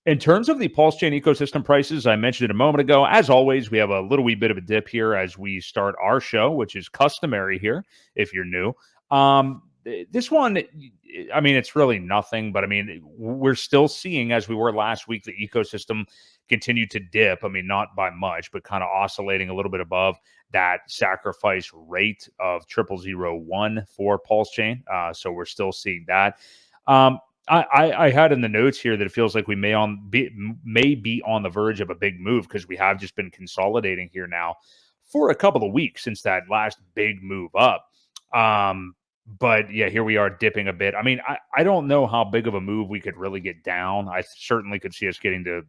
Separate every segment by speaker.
Speaker 1: In terms of the PulseChain ecosystem prices, I mentioned it a moment ago. As always, we have a little wee bit of a dip here as we start our show, which is customary here if you're new. This one, I mean, it's really nothing, but I mean, we're still seeing, as we were last week, the ecosystem continue to dip. I mean, not by much, but kind of oscillating a little bit above that sacrifice rate of 0001 for PulseChain. So we're still seeing that. I had in the notes here that it feels like we may be on the verge of a big move because we have just been consolidating here now for a couple of weeks since that last big move up. But yeah, here we are dipping a bit. I mean, I don't know how big of a move we could really get down. I certainly could see us getting to,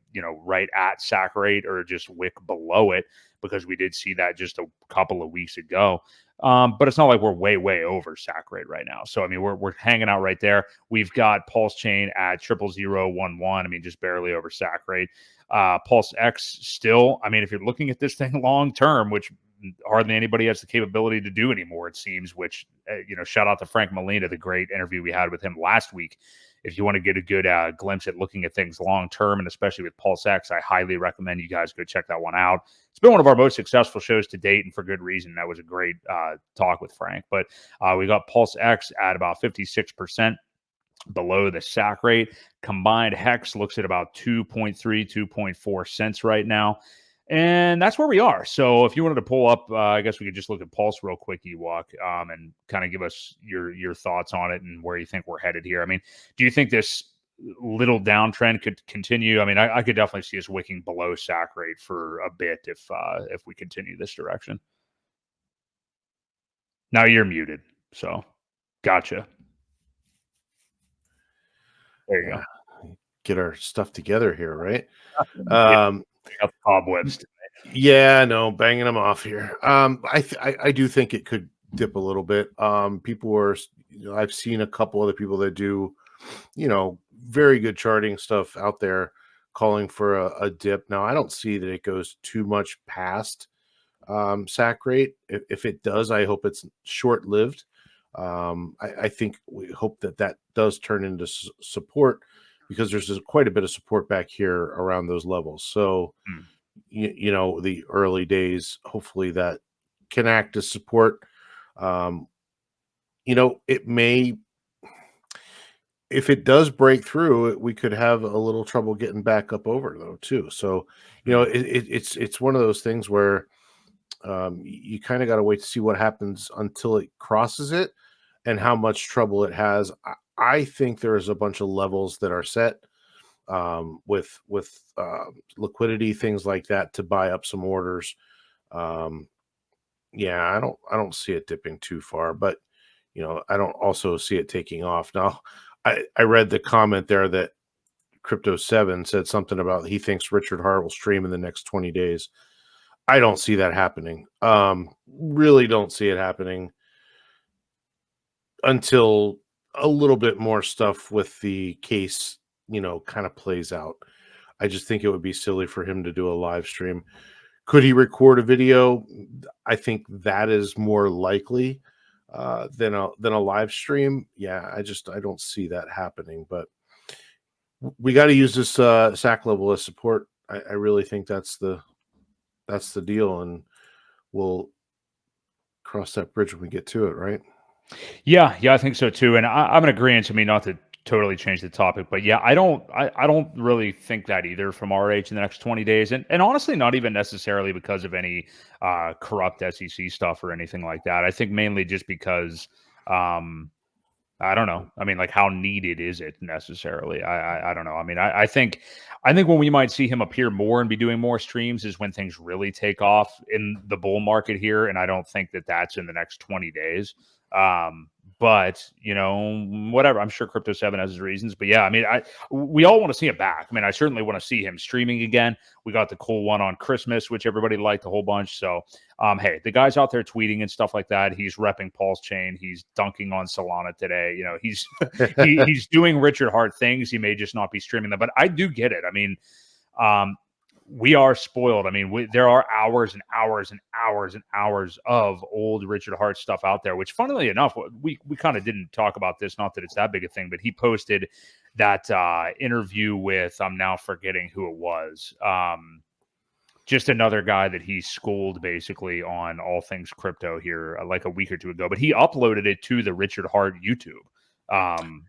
Speaker 1: right at sack rate or just wick below it because we did see that just a couple of weeks ago. But it's not like we're way over sack rate right now. So, I mean, we're hanging out right there. We've got PulseChain at 0011. I mean, just barely over sack rate. PulseX still, I mean, if you're looking at this thing long term, which hardly anybody has the capability to do anymore, it seems, which, shout out to Frank Molina, the great interview we had with him last week. If you want to get a good glimpse at looking at things long term, and especially with PulseX, I highly recommend you guys go check that one out. It's been one of our most successful shows to date, and for good reason. That was a great talk with Frank. But we got PulseX at about 56% below the sack rate. Combined Hex looks at about 2.3, 2.4 cents right now. And that's where we are. So if you wanted to pull up, I guess we could just look at Pulse real quick, Ewok, and kind of give us your thoughts on it and where you think we're headed here. I mean, do you think this little downtrend could continue? I mean, I could definitely see us wicking below sack rate for a bit if we continue this direction. Now you're muted, so gotcha. There you go.
Speaker 2: Get our stuff together here, right?
Speaker 1: Cobwebs.
Speaker 2: Yeah, no, banging them off here. I do think it could dip a little bit. People are, I've seen a couple other people that do, very good charting stuff out there calling for a dip. Now, I don't see that it goes too much past sack rate. If it does, I hope it's short-lived. I think we hope that does turn into support because there's quite a bit of support back here around those levels. So, the early days, hopefully that can act as support. It may, if it does break through, we could have a little trouble getting back up over though too. So, it's one of those things where you kind of got to wait to see what happens until it crosses it and how much trouble it has. I think there's a bunch of levels that are set with liquidity, things like that, to buy up some orders. Yeah, I don't see it dipping too far, but I don't also see it taking off. Now, I read the comment there that Crypto 7 said something about he thinks Richard Hart will stream in the next 20 days. I don't see that happening. Really don't see it happening until a little bit more stuff with the case, kind of plays out. I just think it would be silly for him to do a live stream. Could he record a video? I think that is more likely than a live stream. Yeah, I don't see that happening. But we got to use this sack level as support. I really think that's the deal, and we'll cross that bridge when we get to it, right?
Speaker 1: Yeah, I think so too. And I'm in agreement. I mean, not to totally change the topic, but yeah, I don't really think that either from RH in the next 20 days. And honestly, not even necessarily because of any corrupt SEC stuff or anything like that. I think mainly just because I don't know. I mean, like, how needed is it necessarily? I don't know. I mean, I think when we might see him appear more and be doing more streams is when things really take off in the bull market here. And I don't think that that's in the next 20 days. But whatever. I'm sure Crypto 7 has his reasons. But yeah, I mean, we all want to see him back. I mean, I certainly want to see him streaming again. We got the cool one on Christmas, which everybody liked a whole bunch. So, hey, the guy's out there tweeting and stuff like that. He's repping PulseChain. He's dunking on Solana today. He's he's doing Richard Hart things. He may just not be streaming them, but I do get it. I mean, we are spoiled. I mean, there are hours and hours and hours and hours of old Richard Hart stuff out there, which funnily enough, we kind of didn't talk about this. Not that it's that big a thing, but he posted that interview with, I'm now forgetting who it was. Just another guy that he schooled basically on all things crypto here like a week or two ago, but he uploaded it to the Richard Hart YouTube. And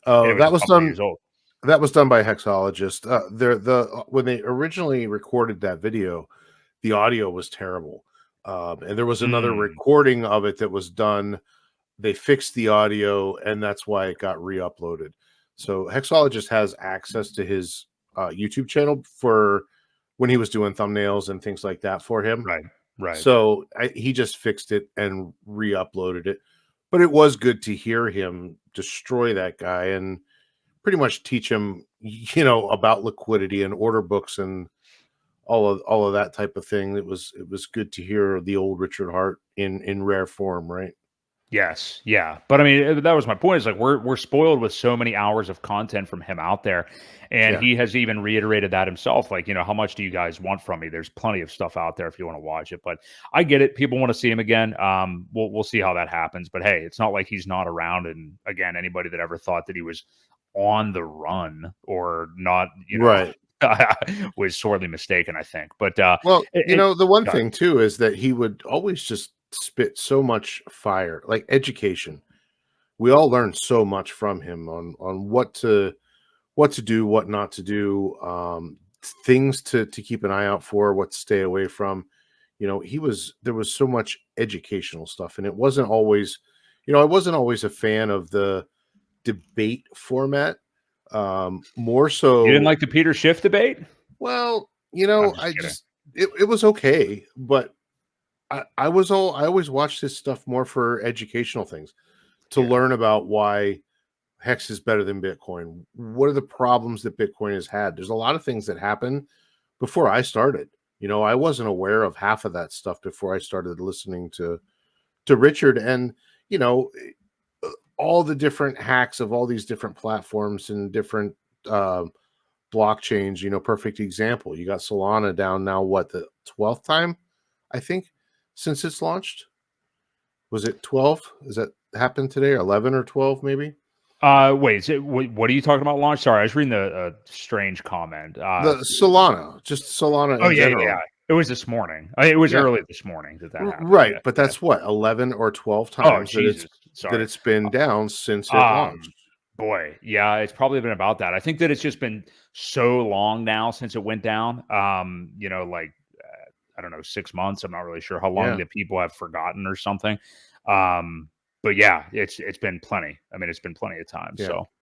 Speaker 1: it was
Speaker 2: That
Speaker 1: a
Speaker 2: was
Speaker 1: couple of
Speaker 2: done.
Speaker 1: years old.
Speaker 2: That was done by a hexologist. When they originally recorded that video, the audio was terrible, and there was another recording of it that was done. They fixed the audio, and that's why it got re-uploaded. So Hexologist has access to his YouTube channel for when he was doing thumbnails and things like that for him.
Speaker 1: Right.
Speaker 2: So he just fixed it and re-uploaded it. But it was good to hear him destroy that guy and pretty much teach him, about liquidity and order books and all of that type of thing. It was good to hear the old Richard Hart in rare form, right?
Speaker 1: Yes, yeah, but I mean, that was my point. Is like we're spoiled with so many hours of content from him out there, and he has even reiterated that himself. Like, how much do you guys want from me? There's plenty of stuff out there if you want to watch it. But I get it. People want to see him again. We'll see how that happens. But hey, it's not like he's not around. And again, anybody that ever thought that he was on the run or not,
Speaker 2: Right.
Speaker 1: was sorely mistaken, I think. But
Speaker 2: well, the one thing too is that he would always just spit so much fire, like education. We all learned so much from him on what to do, what not to do, things to keep an eye out for, what to stay away from. There was so much educational stuff, and it wasn't always, I wasn't always a fan of the debate format. More so,
Speaker 1: you didn't like the Peter Schiff debate?
Speaker 2: Well, it was okay, but I always watched this stuff more for educational things, to learn about why Hex is better than Bitcoin. What are the problems that Bitcoin has had? There's a lot of things that happened before I started. I wasn't aware of half of that stuff before I started listening to Richard, and all the different hacks of all these different platforms and different blockchains. Perfect example. You got Solana down now, what, the 12th time, I think, since it's launched? Was it 12? Is that happened today? 11 or 12 maybe?
Speaker 1: Wait, what are you talking about launch? Sorry, I was reading a strange comment.
Speaker 2: The Solana, just Solana in general.
Speaker 1: Yeah. It was this morning. It was early this morning that happened.
Speaker 2: Right, but that's what, 11 or 12 times
Speaker 1: that
Speaker 2: it's been down since it launched.
Speaker 1: Boy, yeah, it's probably been about that. I think that it's just been so long now since it went down. I don't know, 6 months. I'm not really sure how long that people have forgotten or something. But yeah, it's been plenty. I mean, it's been plenty of time. So